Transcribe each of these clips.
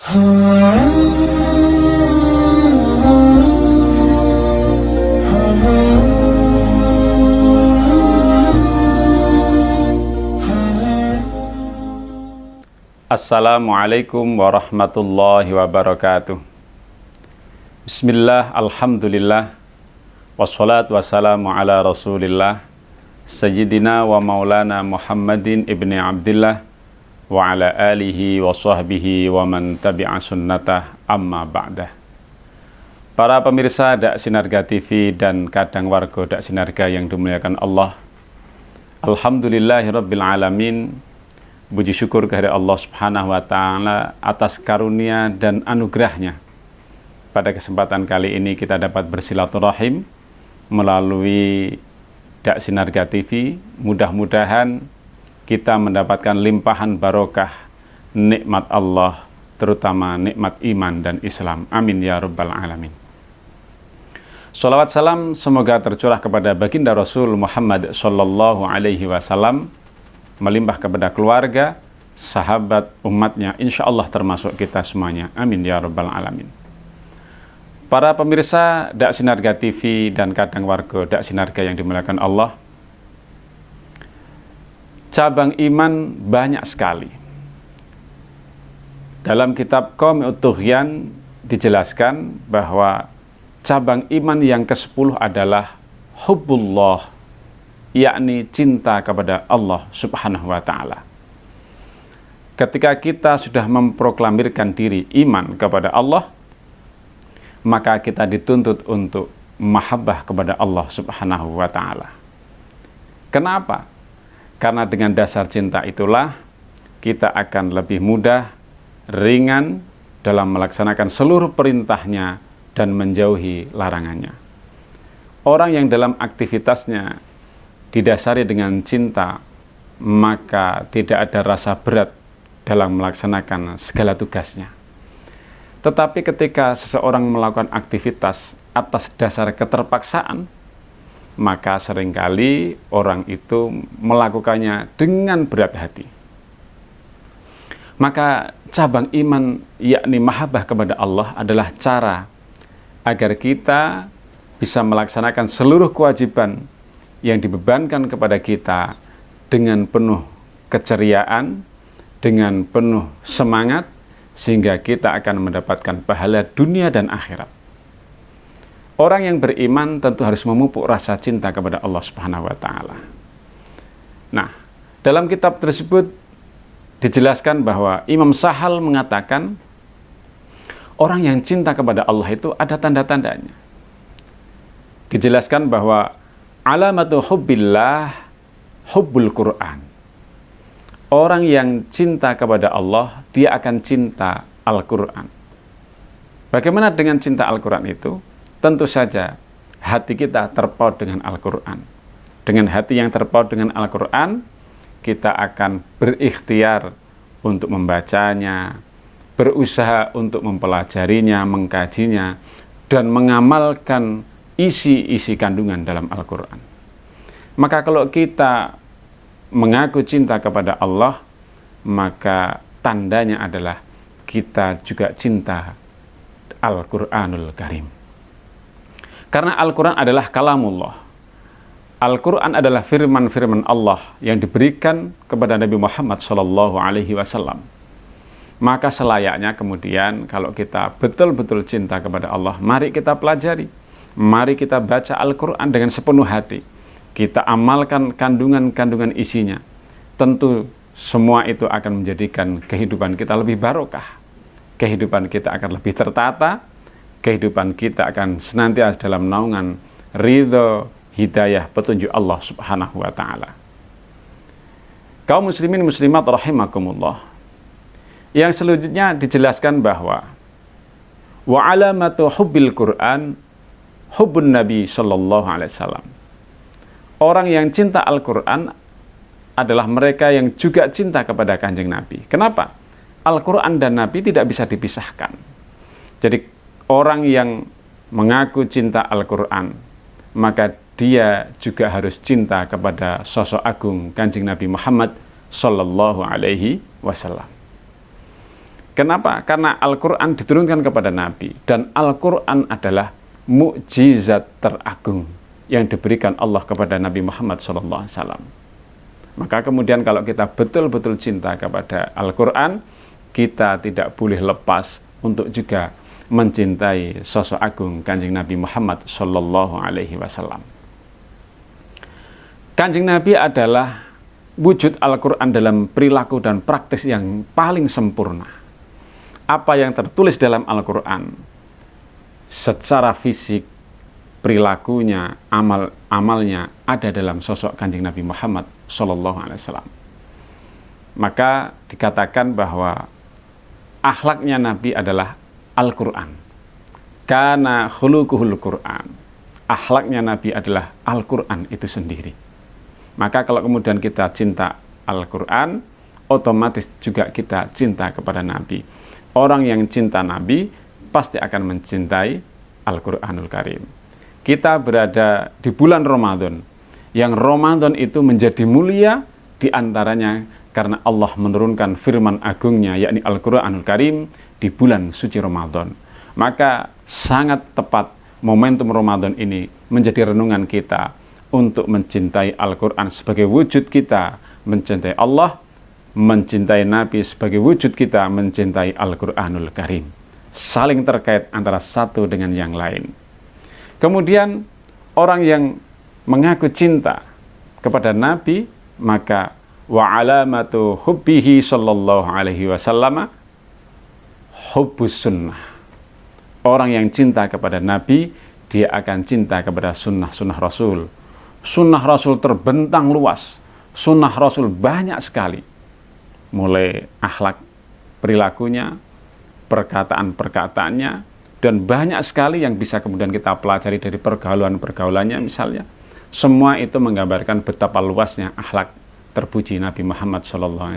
Assalamualaikum warahmatullahi wabarakatuh. Bismillah, alhamdulillah, wassalatu wassalamu ala rasulillah, sayyidina wa maulana Muhammadin ibni Abdillah, wa ala alihi wa sahbihi wa man tabi'a sunnatah, amma ba'dah. Para pemirsa Dak Sinarga TV dan kadang warga Dak Sinarga yang dimuliakan Allah, alhamdulillahi rabbil alamin. Puji syukur kepada Allah Subhanahu wa Ta'ala atas karunia dan anugerahnya. Pada kesempatan kali ini kita dapat bersilaturahim melalui Dak Sinarga TV. Mudah-mudahan kita mendapatkan limpahan barokah nikmat Allah, terutama nikmat iman dan Islam. Amin ya rabbal alamin. Salawat salam semoga tercurah kepada baginda Rasul Muhammad sallallahu alaihi wasallam, melimpah kepada keluarga, sahabat, umatnya, insya Allah termasuk kita semuanya. Amin ya rabbal alamin. Para pemirsa Dak Sinarga TV dan kadang warga Dak Sinarga yang dimuliakan Allah, cabang iman banyak sekali. Dalam kitab Qawmi'ut Tughyan dijelaskan bahwa cabang iman yang ke-10 adalah hubbullah, yakni cinta kepada Allah Subhanahu wa Ta'ala. Ketika kita sudah memproklamirkan diri iman kepada Allah, maka kita dituntut untuk mahabbah kepada Allah Subhanahu wa Ta'ala. Kenapa? Karena dengan dasar cinta itulah kita akan lebih mudah, ringan dalam melaksanakan seluruh perintahnya dan menjauhi larangannya. Orang yang dalam aktivitasnya didasari dengan cinta, maka tidak ada rasa berat dalam melaksanakan segala tugasnya. Tetapi ketika seseorang melakukan aktivitas atas dasar keterpaksaan, maka seringkali orang itu melakukannya dengan berat hati. Maka cabang iman, yakni mahabbah kepada Allah, adalah cara agar kita bisa melaksanakan seluruh kewajiban yang dibebankan kepada kita dengan penuh keceriaan, dengan penuh semangat, sehingga kita akan mendapatkan pahala dunia dan akhirat. Orang yang beriman tentu harus memupuk rasa cinta kepada Allah Subhanahu wa Ta'ala. Nah, dalam kitab tersebut dijelaskan bahwa Imam Sahal mengatakan orang yang cinta kepada Allah itu ada tanda-tandanya. Dijelaskan bahwa alamatu hubbillah hubbul Quran. Orang yang cinta kepada Allah, dia akan cinta Al-Quran. Bagaimana dengan cinta Al-Quran itu? Tentu saja hati kita terpaut dengan Al-Quran. Dengan hati yang terpaut dengan Al-Quran, kita akan berikhtiar untuk membacanya, berusaha untuk mempelajarinya, mengkajinya, dan mengamalkan isi-isi kandungan dalam Al-Quran. Maka kalau kita mengaku cinta kepada Allah, maka tandanya adalah kita juga cinta Al-Quranul Karim. Karena Al-Quran adalah kalamullah. Al-Quran adalah firman-firman Allah yang diberikan kepada Nabi Muhammad SAW. Maka selayaknya kemudian kalau kita betul-betul cinta kepada Allah, mari kita pelajari. Mari kita baca Al-Quran dengan sepenuh hati. Kita amalkan kandungan-kandungan isinya. Tentu semua itu akan menjadikan kehidupan kita lebih barokah. Kehidupan kita akan lebih tertata. Kehidupan kita akan senantiasa dalam naungan ridho, hidayah, petunjuk Allah Subhanahu wa Ta'ala. Kaum muslimin muslimat rahimakumullah. Yang selanjutnya dijelaskan bahwa wa alamatu hubbil Quran hubbun Nabi sallallahu alaihi wasallam. Orang yang cinta Al-Quran adalah mereka yang juga cinta kepada Kanjeng Nabi. Kenapa? Al-Quran dan Nabi tidak bisa dipisahkan. Jadi orang yang mengaku cinta Al-Quran, maka dia juga harus cinta kepada sosok agung Kanjeng Nabi Muhammad sallallahu alaihi wasallam. Kenapa? Karena Al-Quran diturunkan kepada Nabi, dan Al-Quran adalah mukjizat teragung yang diberikan Allah kepada Nabi Muhammad SAW. Maka kemudian kalau kita betul-betul cinta kepada Al-Quran, kita tidak boleh lepas untuk juga mencintai sosok agung Kanjeng Nabi Muhammad SAW. Kanjeng Nabi adalah wujud Al-Quran dalam perilaku dan praktis yang paling sempurna. Apa yang tertulis dalam Al-Quran secara fisik, perilakunya, amalnya ada dalam sosok Kanjeng Nabi Muhammad SAW. Maka dikatakan bahwa akhlaknya Nabi adalah Al-Quran. Kana khuluquhul Quran. Akhlaknya Nabi adalah Al-Quran itu sendiri. Maka kalau kemudian kita cinta Al-Quran, otomatis juga kita cinta kepada Nabi. Orang yang cinta Nabi pasti akan mencintai Al-Quranul Karim. Kita berada di bulan Ramadan, yang Ramadan itu menjadi mulia diantaranya karena Allah menurunkan firman agungnya, yakni Al-Quranul Karim di bulan suci Ramadan. Maka sangat tepat momentum Ramadan ini menjadi renungan kita untuk mencintai Al-Quran sebagai wujud kita mencintai Allah, mencintai Nabi sebagai wujud kita mencintai Al-Quranul Karim. Saling terkait antara satu dengan yang lain. Kemudian orang yang mengaku cinta kepada Nabi, maka wa alamatu hubbihi sallallahu alaihi wasallam hubbus sunnah. Orang yang cinta kepada Nabi, dia akan cinta kepada sunnah-sunnah Rasul. Sunnah Rasul terbentang luas. Sunnah Rasul banyak sekali. Mulai akhlak perilakunya, perkataan-perkataannya, dan banyak sekali yang bisa kemudian kita pelajari dari pergaulan-pergaulannya misalnya. Semua itu menggambarkan betapa luasnya akhlak terpuji Nabi Muhammad SAW.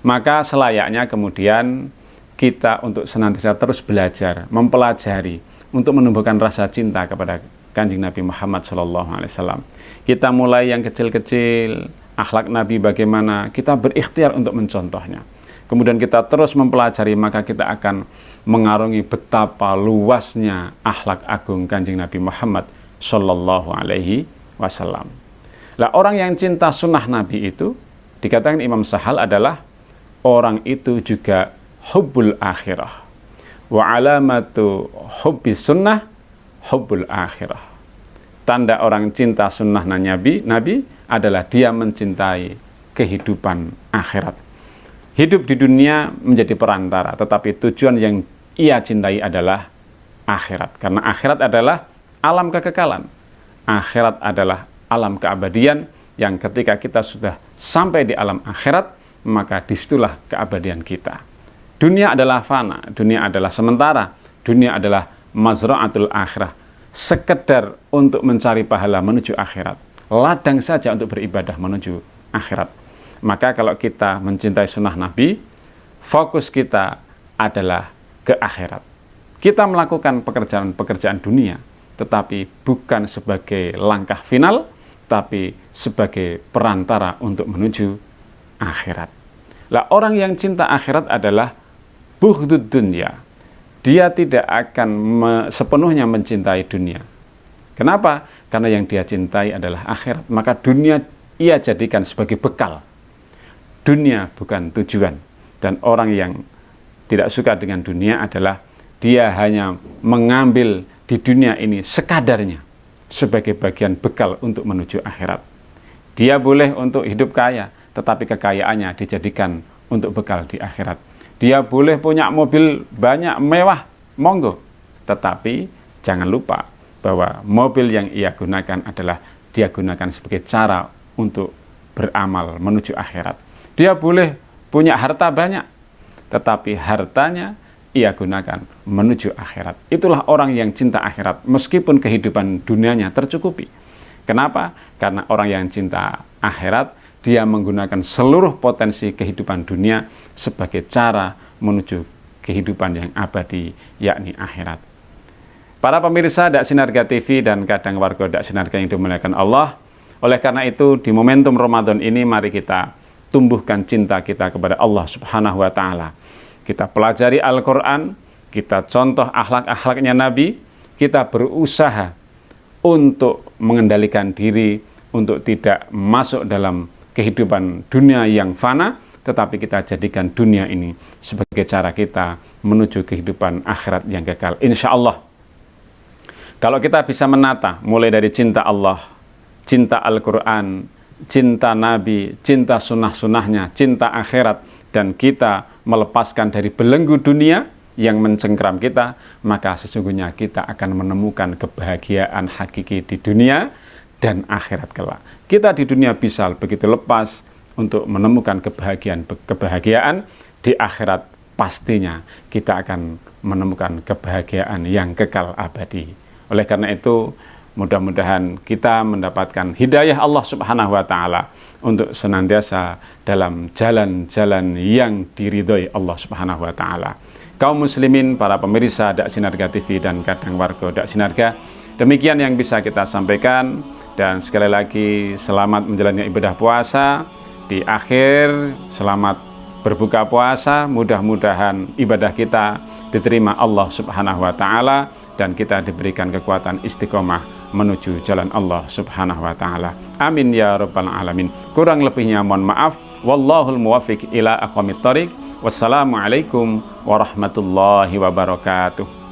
Maka selayaknya kemudian kita untuk senantiasa terus belajar, mempelajari, untuk menumbuhkan rasa cinta kepada Kanjeng Nabi Muhammad SAW. Kita mulai yang kecil-kecil, akhlak Nabi bagaimana, kita berikhtiar untuk mencontohnya. Kemudian kita terus mempelajari, maka kita akan mengarungi betapa luasnya akhlak agung Kanjeng Nabi Muhammad Sallallahu Alaihi Wasallam. Lah, orang yang cinta sunnah Nabi itu, dikatakan Imam Sahal adalah orang itu juga hubbul akhirah. Wa alamatu hubbis sunnah hubbul akhirah. Tanda orang cinta sunnah Nabi adalah dia mencintai kehidupan akhirat. Hidup di dunia menjadi perantara, tetapi tujuan yang ia cintai adalah akhirat. Karena akhirat adalah alam kekekalan. Akhirat adalah alam keabadian yang ketika kita sudah sampai di alam akhirat, maka disitulah keabadian kita. Dunia adalah fana, dunia adalah sementara, dunia adalah mazra'atul akhirah. Sekedar untuk mencari pahala menuju akhirat. Ladang saja untuk beribadah menuju akhirat. Maka kalau kita mencintai sunnah Nabi, fokus kita adalah ke akhirat. Kita melakukan pekerjaan-pekerjaan dunia, tetapi bukan sebagai langkah final, tapi sebagai perantara untuk menuju akhirat. Lah, orang yang cinta akhirat adalah bughdud dunya. Dia tidak akan sepenuhnya mencintai dunia. Kenapa? Karena yang dia cintai adalah akhirat. Maka dunia ia jadikan sebagai bekal. Dunia bukan tujuan. Dan orang yang tidak suka dengan dunia adalah dia hanya mengambil di dunia ini sekadarnya sebagai bagian bekal untuk menuju akhirat. Dia boleh untuk hidup kaya, tetapi kekayaannya dijadikan untuk bekal di akhirat. Dia boleh punya mobil banyak mewah, monggo. Tetapi jangan lupa bahwa mobil yang ia gunakan adalah dia gunakan sebagai cara untuk beramal menuju akhirat. Dia boleh punya harta banyak, tetapi hartanya ia gunakan menuju akhirat. Itulah orang yang cinta akhirat, meskipun kehidupan dunianya tercukupi. Kenapa? Karena orang yang cinta akhirat, dia menggunakan seluruh potensi kehidupan dunia sebagai cara menuju kehidupan yang abadi, yakni akhirat. Para pemirsa Dak Sinarga TV dan kadang warga Dak Sinarga yang dimuliakan Allah, oleh karena itu di momentum Ramadan ini mari kita tumbuhkan cinta kita kepada Allah Subhanahu wa Ta'ala. kita pelajari Al-Quran, kita contoh akhlak-akhlaknya Nabi, kita berusaha untuk mengendalikan diri, untuk tidak masuk dalam kehidupan dunia yang fana, tetapi kita jadikan dunia ini sebagai cara kita menuju kehidupan akhirat yang kekal. Insya Allah, kalau kita bisa menata mulai dari cinta Allah, cinta Al-Quran, cinta Nabi, cinta sunnah-sunnahnya, cinta akhirat, dan kita melepaskan dari belenggu dunia yang mencengkram kita, maka sesungguhnya kita akan menemukan kebahagiaan hakiki di dunia dan akhirat kelak. Kita di dunia bisa begitu lepas untuk menemukan kebahagiaan, di akhirat pastinya kita akan menemukan kebahagiaan yang kekal abadi. Oleh karena itu, mudah-mudahan kita mendapatkan hidayah Allah Subhanahu wa Ta'ala untuk senantiasa dalam jalan-jalan yang diridhoi Allah Subhanahu wa Ta'ala. Kaum muslimin, para pemirsa Dak Sinarga TV dan kadang warga Dak Sinarga, demikian yang bisa kita sampaikan, dan sekali lagi selamat menjalani ibadah puasa. Di akhir, selamat berbuka puasa. Mudah-mudahan ibadah kita diterima Allah Subhanahu wa Ta'ala dan kita diberikan kekuatan istiqomah menuju jalan Allah Subhanahu wa Ta'ala. Amin ya rabbal alamin. Kurang lebihnya mohon maaf. Wallahul muwaffiq ila aqwamit thoriq. Wassalamualaikum warahmatullahi wabarakatuh.